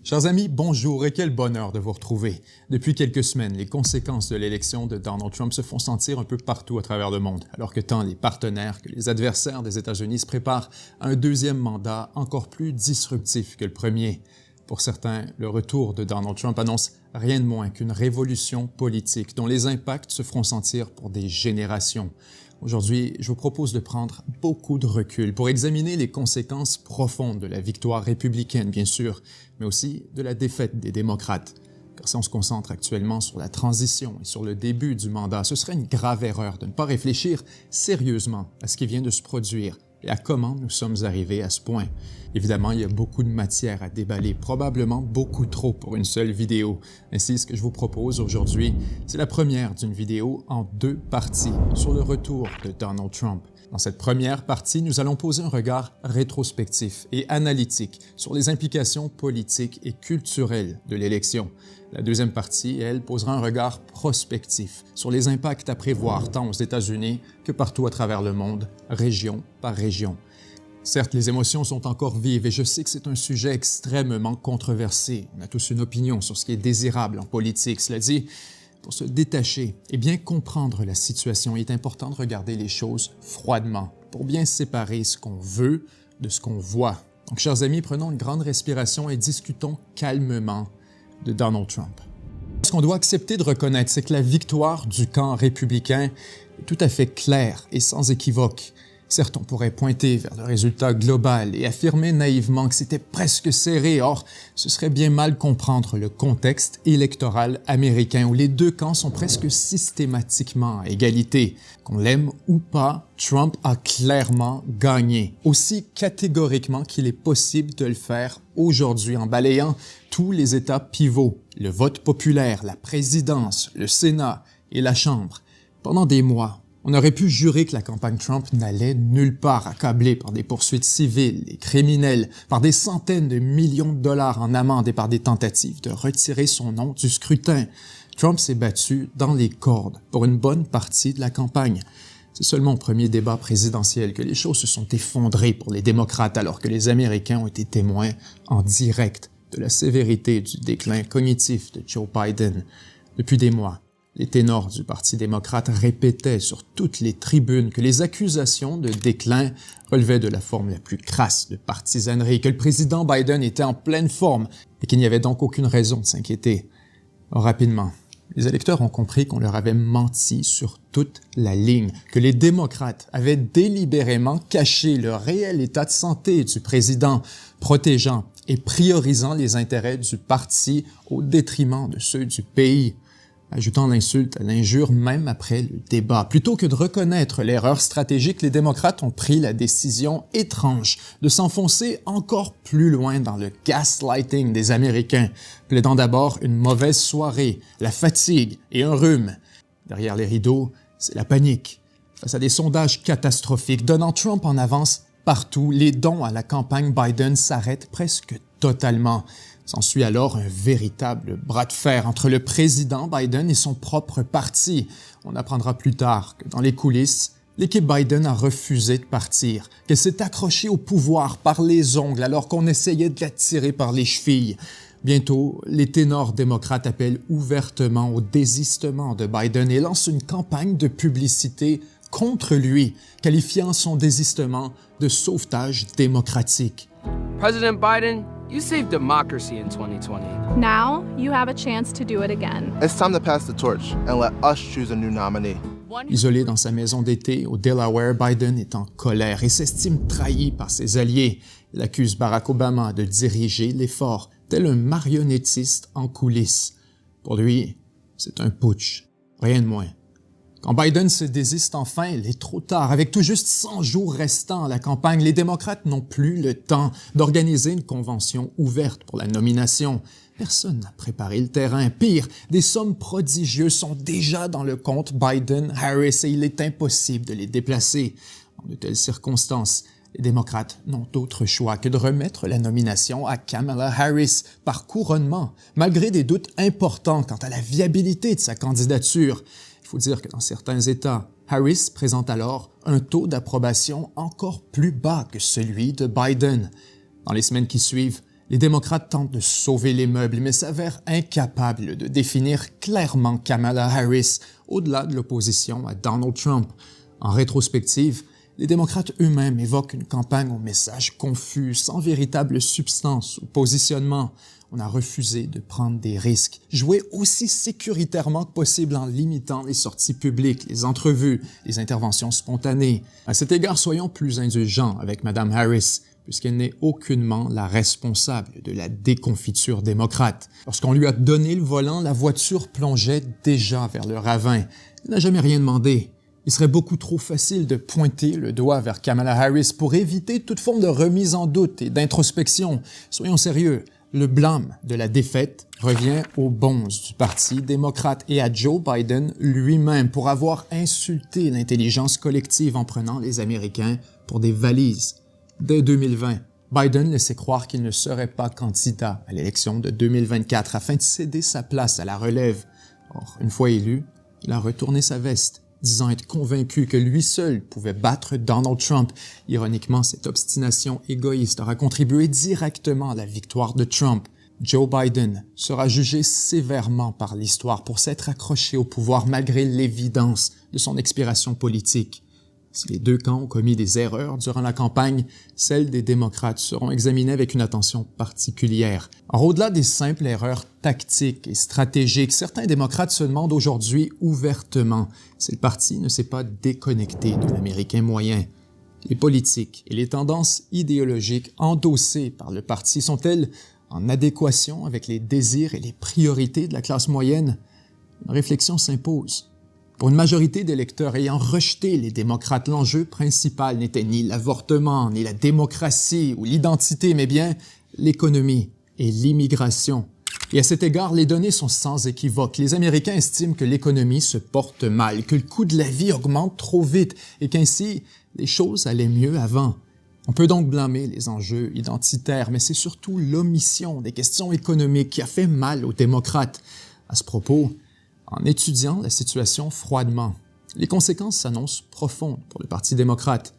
Chers amis, bonjour et quel bonheur de vous retrouver. Depuis quelques semaines, les conséquences de l'élection de Donald Trump se font sentir un peu partout à travers le monde, alors que tant les partenaires que les adversaires des États-Unis se préparent à un deuxième mandat encore plus disruptif que le premier. Pour certains, le retour de Donald Trump annonce rien de moins qu'une révolution politique dont les impacts se feront sentir pour des générations. Aujourd'hui, je vous propose de prendre beaucoup de recul pour examiner les conséquences profondes de la victoire républicaine, bien sûr, mais aussi de la défaite des démocrates. Car si on se concentre actuellement sur la transition et sur le début du mandat, ce serait une grave erreur de ne pas réfléchir sérieusement à ce qui vient de se produire et à comment nous sommes arrivés à ce point. Évidemment, il y a beaucoup de matière à déballer, probablement beaucoup trop pour une seule vidéo. Ainsi, ce que je vous propose aujourd'hui, c'est la première d'une vidéo en deux parties sur le retour de Donald Trump. Dans cette première partie, nous allons poser un regard rétrospectif et analytique sur les implications politiques et culturelles de l'élection. La deuxième partie, elle, posera un regard prospectif sur les impacts à prévoir tant aux États-Unis que partout à travers le monde, région par région. Certes, les émotions sont encore vives et je sais que c'est un sujet extrêmement controversé. On a tous une opinion sur ce qui est désirable en politique. Cela dit, pour se détacher et bien comprendre la situation, il est important de regarder les choses froidement pour bien séparer ce qu'on veut de ce qu'on voit. Donc, chers amis, prenons une grande respiration et discutons calmement de Donald Trump. Ce qu'on doit accepter de reconnaître, c'est que la victoire du camp républicain est tout à fait claire et sans équivoque. Certes, on pourrait pointer vers le résultat global et affirmer naïvement que c'était presque serré. Or, ce serait bien mal comprendre le contexte électoral américain où les deux camps sont presque systématiquement à égalité. Qu'on l'aime ou pas, Trump a clairement gagné, aussi catégoriquement qu'il est possible de le faire aujourd'hui en balayant tous les États pivots, le vote populaire, la présidence, le Sénat et la Chambre. Pendant des mois, on aurait pu jurer que la campagne Trump n'allait nulle part, accablée par des poursuites civiles et criminelles, par des centaines de millions de dollars en amende et par des tentatives de retirer son nom du scrutin. Trump s'est battu dans les cordes pour une bonne partie de la campagne. C'est seulement au premier débat présidentiel que les choses se sont effondrées pour les démocrates alors que les Américains ont été témoins en direct de la sévérité du déclin cognitif de Joe Biden. Depuis des mois, les ténors du Parti démocrate répétaient sur toutes les tribunes que les accusations de déclin relevaient de la forme la plus crasse de partisanerie, que le président Biden était en pleine forme et qu'il n'y avait donc aucune raison de s'inquiéter. Rapidement, les électeurs ont compris qu'on leur avait menti sur toute la ligne, que les démocrates avaient délibérément caché le réel état de santé du président, protégeant et priorisant les intérêts du parti au détriment de ceux du pays, ajoutant l'insulte à l'injure même après le débat. Plutôt que de reconnaître l'erreur stratégique, les démocrates ont pris la décision étrange de s'enfoncer encore plus loin dans le gaslighting des Américains, plaidant d'abord une mauvaise soirée, la fatigue et un rhume. Derrière les rideaux, c'est la panique. Face à des sondages catastrophiques, donnant Trump en avance partout, les dons à la campagne Biden s'arrêtent presque totalement. S'ensuit alors un véritable bras de fer entre le président Biden et son propre parti. On apprendra plus tard que dans les coulisses, l'équipe Biden a refusé de partir, qu'elle s'est accrochée au pouvoir par les ongles alors qu'on essayait de la tirer par les chevilles. Bientôt, les ténors démocrates appellent ouvertement au désistement de Biden et lancent une campagne de publicité contre lui, qualifiant son désistement de sauvetage démocratique. President Biden, you saved democracy in 2020. Now, you have a chance to do it again. It's time to pass the torch and let us choose a new nominee. Isolé dans sa maison d'été au Delaware, Biden est en colère et s'estime trahi par ses alliés. Il accuse Barack Obama de diriger l'effort, tel un marionnettiste en coulisses. Pour lui, c'est un putsch, rien de moins. Quand Biden se désiste enfin, il est trop tard. Avec tout juste 100 jours restants à la campagne, les démocrates n'ont plus le temps d'organiser une convention ouverte pour la nomination. Personne n'a préparé le terrain. Pire, des sommes prodigieuses sont déjà dans le compte Biden-Harris et il est impossible de les déplacer. Dans de telles circonstances, les démocrates n'ont d'autre choix que de remettre la nomination à Kamala Harris par couronnement, malgré des doutes importants quant à la viabilité de sa candidature. Il faut dire que dans certains États, Harris présente alors un taux d'approbation encore plus bas que celui de Biden. Dans les semaines qui suivent, Les démocrates tentent de sauver les meubles, mais s'avèrent incapables de définir clairement Kamala Harris au-delà de l'opposition à Donald Trump. En rétrospective, les démocrates eux-mêmes évoquent une campagne au message confus, sans véritable substance ou positionnement. On a refusé de prendre des risques, jouer aussi sécuritairement que possible en limitant les sorties publiques, les entrevues, les interventions spontanées. À cet égard, soyons plus indulgents avec Mme Harris, puisqu'elle n'est aucunement la responsable de la déconfiture démocrate. Lorsqu'on lui a donné le volant, la voiture plongeait déjà vers le ravin. Elle n'a jamais rien demandé. Il serait beaucoup trop facile de pointer le doigt vers Kamala Harris pour éviter toute forme de remise en doute et d'introspection. Soyons sérieux. Le blâme de la défaite revient aux bonzes du Parti démocrate et à Joe Biden lui-même pour avoir insulté l'intelligence collective en prenant les Américains pour des valises. Dès 2020, Biden laissait croire qu'il ne serait pas candidat à l'élection de 2024 afin de céder sa place à la relève. Or, une fois élu, il a retourné sa veste, disant être convaincu que lui seul pouvait battre Donald Trump. Ironiquement, cette obstination égoïste aura contribué directement à la victoire de Trump. Joe Biden sera jugé sévèrement par l'histoire pour s'être accroché au pouvoir malgré l'évidence de son expiration politique. Si les deux camps ont commis des erreurs durant la campagne, celles des démocrates seront examinées avec une attention particulière. Or, au-delà des simples erreurs tactiques et stratégiques, certains démocrates se demandent aujourd'hui ouvertement si le parti ne s'est pas déconnecté de l'Américain moyen. Les politiques et les tendances idéologiques endossées par le parti sont-elles en adéquation avec les désirs et les priorités de la classe moyenne? Une réflexion s'impose. Pour une majorité d'électeurs ayant rejeté les démocrates, l'enjeu principal n'était ni l'avortement, ni la démocratie ou l'identité, mais bien l'économie et l'immigration. Et à cet égard, les données sont sans équivoque. Les Américains estiment que l'économie se porte mal, que le coût de la vie augmente trop vite et qu'ainsi, les choses allaient mieux avant. On peut donc blâmer les enjeux identitaires, mais c'est surtout l'omission des questions économiques qui a fait mal aux démocrates. À ce propos, en étudiant la situation froidement, les conséquences s'annoncent profondes pour le Parti démocrate.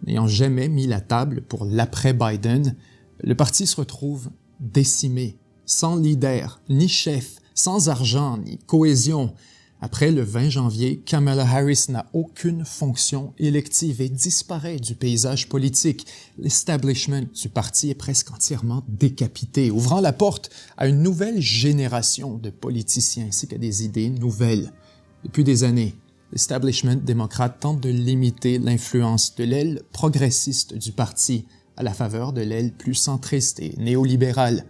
N'ayant jamais mis la table pour l'après-Biden, le parti se retrouve décimé, sans leader, ni chef, sans argent, ni cohésion. Après le 20 janvier, Kamala Harris n'a aucune fonction élective et disparaît du paysage politique. L'establishment du parti est presque entièrement décapité, ouvrant la porte à une nouvelle génération de politiciens ainsi qu'à des idées nouvelles. Depuis des années, l'establishment démocrate tente de limiter l'influence de l'aile progressiste du parti à la faveur de l'aile plus centriste et néolibérale.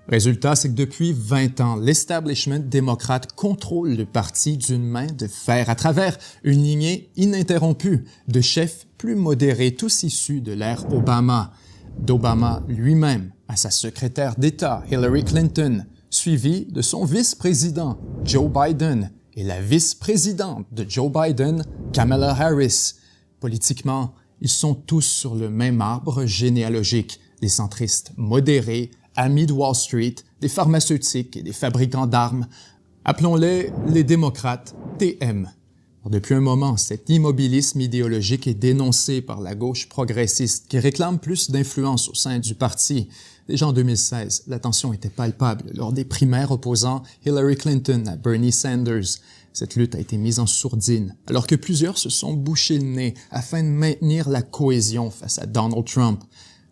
Résultat, c'est que depuis 20 ans, l'establishment démocrate contrôle le parti d'une main de fer à travers une lignée ininterrompue de chefs plus modérés, tous issus de l'ère Obama. D'Obama lui-même à sa secrétaire d'État, Hillary Clinton, suivi de son vice-président, Joe Biden, et la vice-présidente de Joe Biden, Kamala Harris. Politiquement, ils sont tous sur le même arbre généalogique, les centristes modérés, amis de Wall Street, des pharmaceutiques et des fabricants d'armes. Appelons-les les démocrates TM. Depuis un moment, cet immobilisme idéologique est dénoncé par la gauche progressiste qui réclame plus d'influence au sein du parti. Déjà en 2016, la tension était palpable lors des primaires opposant Hillary Clinton à Bernie Sanders. Cette lutte a été mise en sourdine, alors que plusieurs se sont bouchés le nez afin de maintenir la cohésion face à Donald Trump.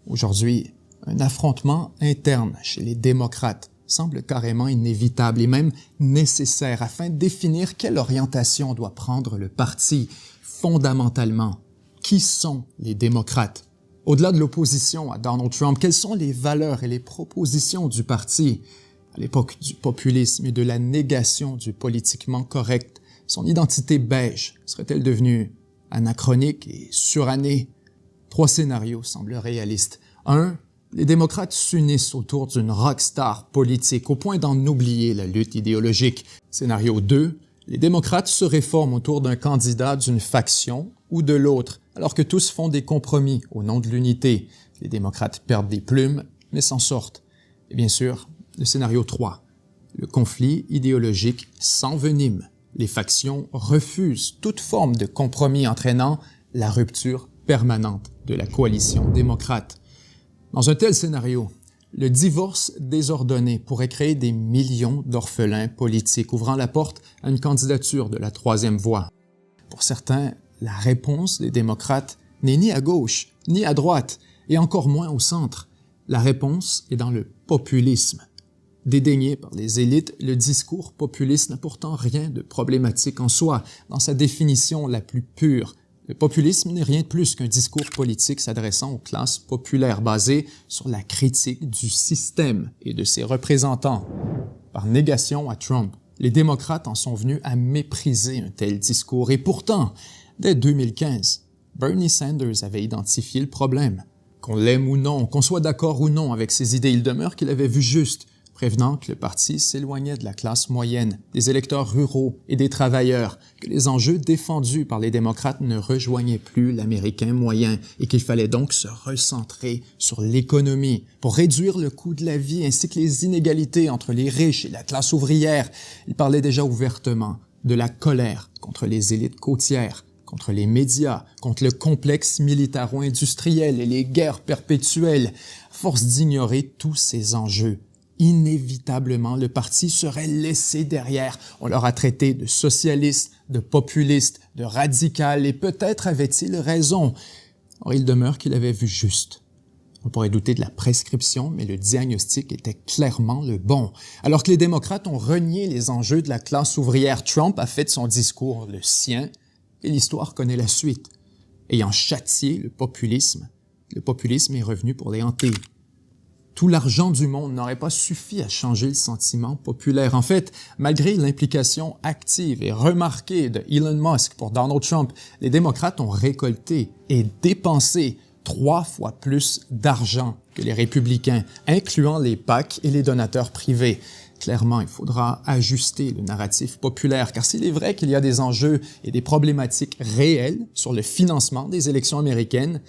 Aujourd'hui, un affrontement interne chez les démocrates semble carrément inévitable et même nécessaire afin de définir quelle orientation doit prendre le parti. Fondamentalement, qui sont les démocrates? Au-delà de l'opposition à Donald Trump, quelles sont les valeurs et les propositions du parti? À l'époque du populisme et de la négation du politiquement correct, son identité beige serait-elle devenue anachronique et surannée? 3 scénarios semblent réalistes. 1. Les démocrates s'unissent autour d'une rockstar politique au point d'en oublier la lutte idéologique. Scénario 2. Les démocrates se réforment autour d'un candidat d'une faction ou de l'autre, alors que tous font des compromis au nom de l'unité. Les démocrates perdent des plumes, mais s'en sortent. Et bien sûr, le scénario 3. Le conflit idéologique s'envenime. Les factions refusent toute forme de compromis entraînant la rupture permanente de la coalition démocrate. Dans un tel scénario, Le divorce désordonné pourrait créer des millions d'orphelins politiques, ouvrant la porte à une candidature de la troisième voie. Pour certains, la réponse des démocrates n'est ni à gauche, ni à droite, et encore moins au centre. La réponse est dans le populisme. Dédaigné par les élites, le discours populiste n'a pourtant rien de problématique en soi, dans sa définition la plus pure. Le populisme n'est rien de plus qu'un discours politique s'adressant aux classes populaires basé sur la critique du système et de ses représentants. Par négation à Trump, les démocrates en sont venus à mépriser un tel discours et pourtant, dès 2015, Bernie Sanders avait identifié le problème. Qu'on l'aime ou non, qu'on soit d'accord ou non avec ses idées, il demeure qu'il avait vu juste, prévenant que le parti s'éloignait de la classe moyenne, des électeurs ruraux et des travailleurs, que les enjeux défendus par les démocrates ne rejoignaient plus l'Américain moyen et qu'il fallait donc se recentrer sur l'économie pour réduire le coût de la vie ainsi que les inégalités entre les riches et la classe ouvrière. Il parlait déjà ouvertement de la colère contre les élites côtières, contre les médias, contre le complexe militaro-industriel et les guerres perpétuelles. À force d'ignorer tous ces enjeux, inévitablement, le parti serait laissé derrière. On leur a traité de socialistes, de populistes, de radicales, et peut-être avait-il raison. Or, il demeure qu'il avait vu juste. On pourrait douter de la prescription, mais le diagnostic était clairement le bon. Alors que les démocrates ont renié les enjeux de la classe ouvrière, Trump a fait de son discours le sien, et l'histoire connaît la suite. Ayant châtié le populisme est revenu pour les hanter. Tout l'argent du monde n'aurait pas suffi à changer le sentiment populaire. En fait, malgré l'implication active et remarquée de Elon Musk pour Donald Trump, les démocrates ont récolté et dépensé 3 fois plus d'argent que les républicains, incluant les PAC et les donateurs privés. Clairement, il faudra ajuster le narratif populaire, car s'il est vrai qu'il y a des enjeux et des problématiques réelles sur le financement des élections américaines,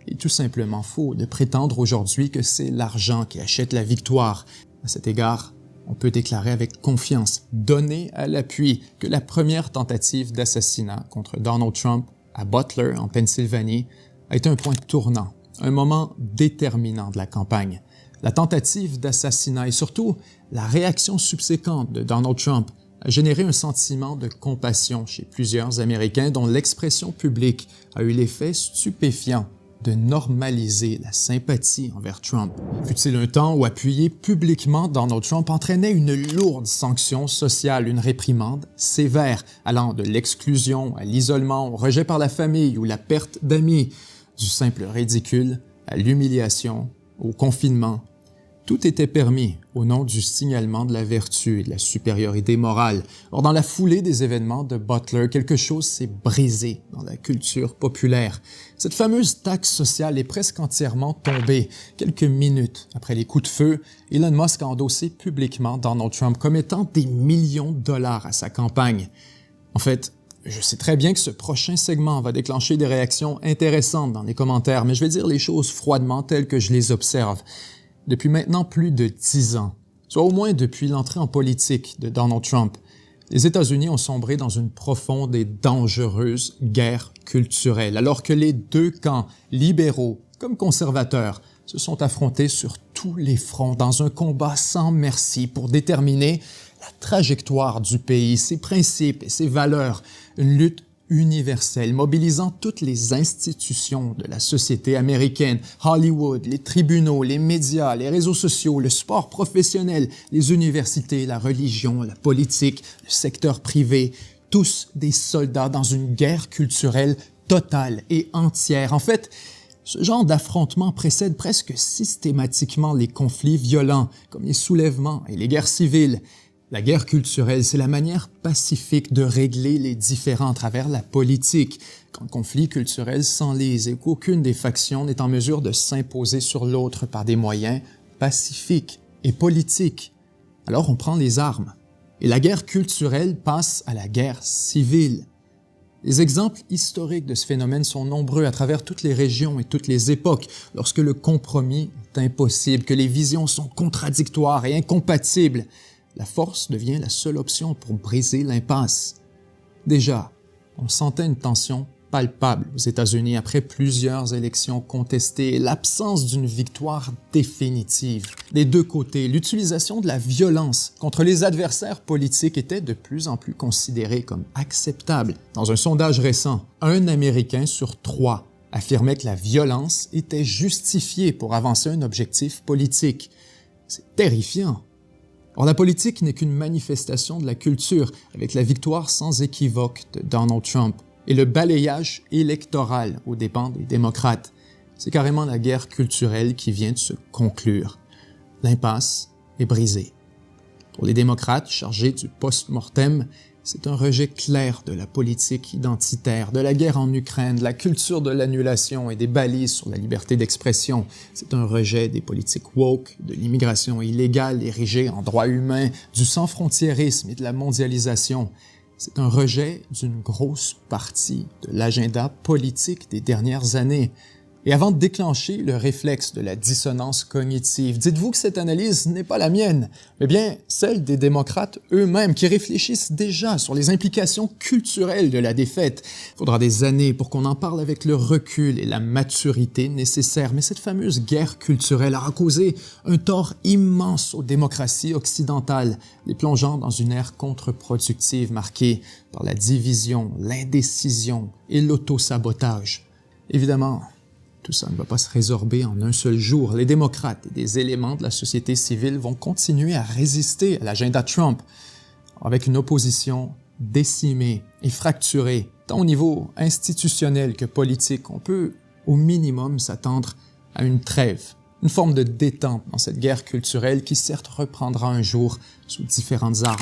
il est tout simplement faux de prétendre aujourd'hui que c'est l'argent qui achète la victoire. À cet égard, on peut déclarer avec confiance, donner à l'appui, que la première tentative d'assassinat contre Donald Trump à Butler, en Pennsylvanie, a été un point tournant, un moment déterminant de la campagne. La tentative d'assassinat et surtout la réaction subséquente de Donald Trump a généré un sentiment de compassion chez plusieurs Américains dont l'expression publique a eu l'effet stupéfiant de normaliser la sympathie envers Trump. Fut-il un temps où appuyer publiquement Donald Trump entraînait une lourde sanction sociale, une réprimande sévère, allant de l'exclusion à l'isolement, au rejet par la famille ou la perte d'amis, du simple ridicule à l'humiliation, au confinement. Tout était permis au nom du signalement de la vertu et de la supériorité morale. Or, dans la foulée des événements de Butler, quelque chose s'est brisé dans la culture populaire. Cette fameuse taxe sociale est presque entièrement tombée. Quelques minutes après les coups de feu, Elon Musk a endossé publiquement Donald Trump comme étant des millions de dollars à sa campagne. En fait, je sais très bien que ce prochain segment va déclencher des réactions intéressantes dans les commentaires, mais je vais dire les choses froidement telles que je les observe. Depuis maintenant plus de 10 ans, soit au moins depuis l'entrée en politique de Donald Trump, les États-Unis ont sombré dans une profonde et dangereuse guerre culturelle, alors que les deux camps, libéraux comme conservateurs, se sont affrontés sur tous les fronts dans un combat sans merci pour déterminer la trajectoire du pays, ses principes et ses valeurs, une lutte universelle, mobilisant toutes les institutions de la société américaine, Hollywood, les tribunaux, les médias, les réseaux sociaux, le sport professionnel, les universités, la religion, la politique, le secteur privé, tous des soldats dans une guerre culturelle totale et entière. En fait, ce genre d'affrontement précède presque systématiquement les conflits violents, comme les soulèvements et les guerres civiles. La guerre culturelle, c'est la manière pacifique de régler les différends à travers la politique, quand le conflit culturel s'enlise et qu'aucune des factions n'est en mesure de s'imposer sur l'autre par des moyens pacifiques et politiques. Alors on prend les armes, et la guerre culturelle passe à la guerre civile. Les exemples historiques de ce phénomène sont nombreux à travers toutes les régions et toutes les époques, lorsque le compromis est impossible, que les visions sont contradictoires et incompatibles. La force devient la seule option pour briser l'impasse. Déjà, on sentait une tension palpable aux États-Unis après plusieurs élections contestées et l'absence d'une victoire définitive. Des deux côtés, l'utilisation de la violence contre les adversaires politiques était de plus en plus considérée comme acceptable. Dans un sondage récent, 1 Américain sur 3 affirmait que la violence était justifiée pour avancer un objectif politique. C'est terrifiant. Or, la politique n'est qu'une manifestation de la culture, avec la victoire sans équivoque de Donald Trump et le balayage électoral aux dépens des démocrates. C'est carrément la guerre culturelle qui vient de se conclure. L'impasse est brisée. Pour les démocrates chargés du post-mortem, c'est un rejet clair de la politique identitaire, de la guerre en Ukraine, de la culture de l'annulation et des balises sur la liberté d'expression. C'est un rejet des politiques woke, de l'immigration illégale érigée en droit humain, du sans-frontiérisme et de la mondialisation. C'est un rejet d'une grosse partie de l'agenda politique des dernières années. Et avant de déclencher le réflexe de la dissonance cognitive, dites-vous que cette analyse n'est pas la mienne, mais bien celle des démocrates eux-mêmes qui réfléchissent déjà sur les implications culturelles de la défaite. Il faudra des années pour qu'on en parle avec le recul et la maturité nécessaires, mais cette fameuse guerre culturelle aura causé un tort immense aux démocraties occidentales, les plongeant dans une ère contre-productive marquée par la division, l'indécision et l'autosabotage. Évidemment, tout ça ne va pas se résorber en un seul jour. Les démocrates et des éléments de la société civile vont continuer à résister à l'agenda Trump avec une opposition décimée et fracturée, tant au niveau institutionnel que politique. On peut au minimum s'attendre à une trêve, une forme de détente dans cette guerre culturelle qui certes reprendra un jour sous différentes armes.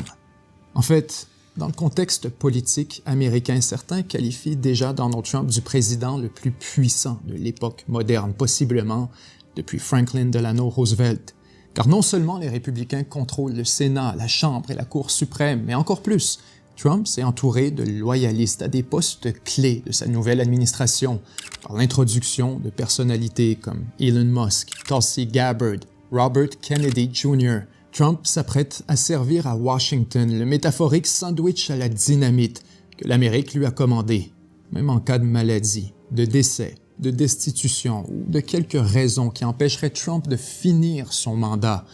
En fait, dans le contexte politique américain, certains qualifient déjà Donald Trump du président le plus puissant de l'époque moderne, possiblement depuis Franklin Delano Roosevelt. Car non seulement les républicains contrôlent le Sénat, la Chambre et la Cour suprême, mais encore plus, Trump s'est entouré de loyalistes à des postes clés de sa nouvelle administration, par l'introduction de personnalités comme Elon Musk, Tulsi Gabbard, Robert Kennedy Jr., Trump s'apprête à servir à Washington le métaphorique sandwich à la dynamite que l'Amérique lui a commandé, même en cas de maladie, de décès, de destitution ou de quelques raisons qui empêcheraient Trump de finir son mandat.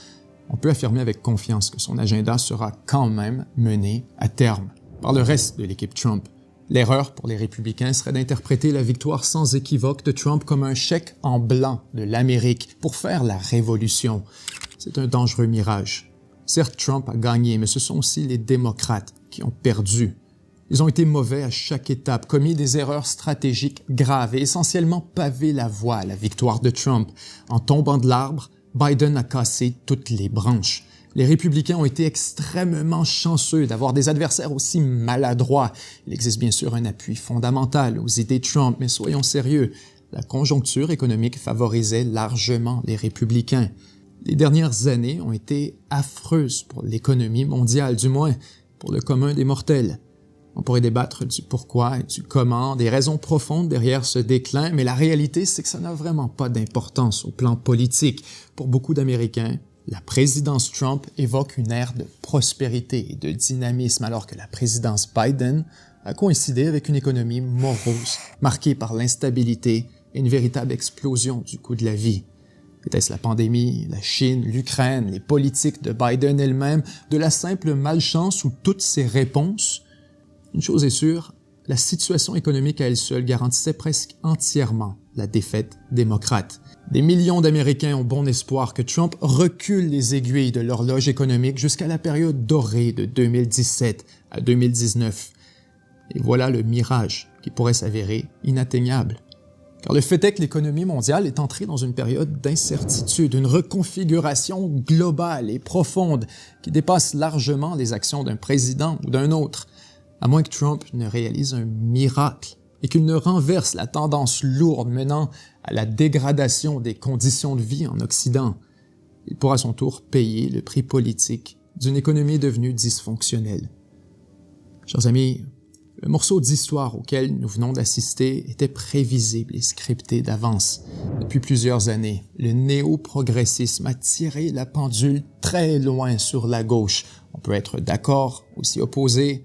On peut affirmer avec confiance que son agenda sera quand même mené à terme par le reste de l'équipe Trump. L'erreur pour les républicains serait d'interpréter la victoire sans équivoque de Trump comme un chèque en blanc de l'Amérique pour faire la révolution. C'est un dangereux mirage. Certes, Trump a gagné, mais ce sont aussi les démocrates qui ont perdu. Ils ont été mauvais à chaque étape, commis des erreurs stratégiques graves et essentiellement pavé la voie à la victoire de Trump. En tombant de l'arbre, Biden a cassé toutes les branches. Les républicains ont été extrêmement chanceux d'avoir des adversaires aussi maladroits. Il existe bien sûr un appui fondamental aux idées Trump, mais soyons sérieux, la conjoncture économique favorisait largement les républicains. Les dernières années ont été affreuses pour l'économie mondiale, du moins pour le commun des mortels. On pourrait débattre du pourquoi et du comment, des raisons profondes derrière ce déclin, mais la réalité, c'est que ça n'a vraiment pas d'importance au plan politique. Pour beaucoup d'Américains, la présidence Trump évoque une ère de prospérité et de dynamisme, alors que la présidence Biden a coïncidé avec une économie morose, marquée par l'instabilité et une véritable explosion du coût de la vie. Était-ce la pandémie, la Chine, l'Ukraine, les politiques de Biden elle-même, de la simple malchance ou toutes ces réponses? Une chose est sûre, la situation économique à elle seule garantissait presque entièrement la défaite démocrate. Des millions d'Américains ont bon espoir que Trump recule les aiguilles de l'horloge économique jusqu'à la période dorée de 2017 à 2019. Et voilà le mirage qui pourrait s'avérer inatteignable. Car le fait est que l'économie mondiale est entrée dans une période d'incertitude, une reconfiguration globale et profonde qui dépasse largement les actions d'un président ou d'un autre. À moins que Trump ne réalise un miracle et qu'il ne renverse la tendance lourde menant à la dégradation des conditions de vie en Occident, il pourra à son tour payer le prix politique d'une économie devenue dysfonctionnelle. Chers amis, le morceau d'histoire auquel nous venons d'assister était prévisible et scripté d'avance. Depuis plusieurs années, le néo-progressisme a tiré la pendule très loin sur la gauche. On peut être d'accord ou s'y opposer,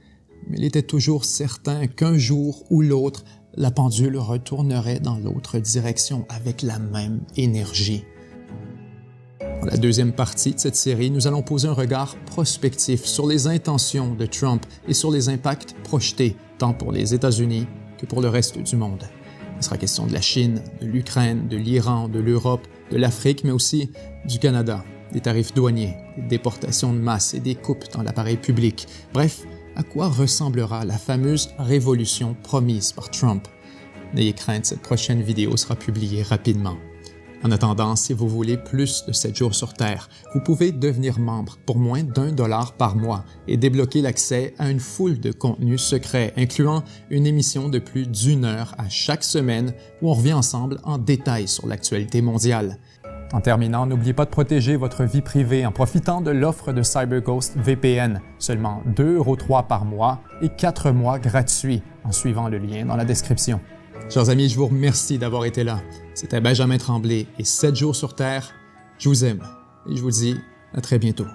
mais il était toujours certain qu'un jour ou l'autre, la pendule retournerait dans l'autre direction avec la même énergie. Dans la deuxième partie de cette série, nous allons poser un regard prospectif sur les intentions de Trump et sur les impacts projetés tant pour les États-Unis que pour le reste du monde. Il sera question de la Chine, de l'Ukraine, de l'Iran, de l'Europe, de l'Afrique, mais aussi du Canada, des tarifs douaniers, des déportations de masse et des coupes dans l'appareil public. Bref, à quoi ressemblera la fameuse révolution promise par Trump? N'ayez crainte, cette prochaine vidéo sera publiée rapidement. En attendant, si vous voulez plus de 7 jours sur Terre, vous pouvez devenir membre pour moins d'$1 par mois et débloquer l'accès à une foule de contenus secrets, incluant une émission de plus d'1 heure à chaque semaine où on revient ensemble en détail sur l'actualité mondiale. En terminant, n'oubliez pas de protéger votre vie privée en profitant de l'offre de CyberGhost VPN, seulement 2,3 € par mois et 4 mois gratuits en suivant le lien dans la description. Chers amis, je vous remercie d'avoir été là. C'était Benjamin Tremblay et 7 jours sur Terre. Je vous aime et je vous dis à très bientôt.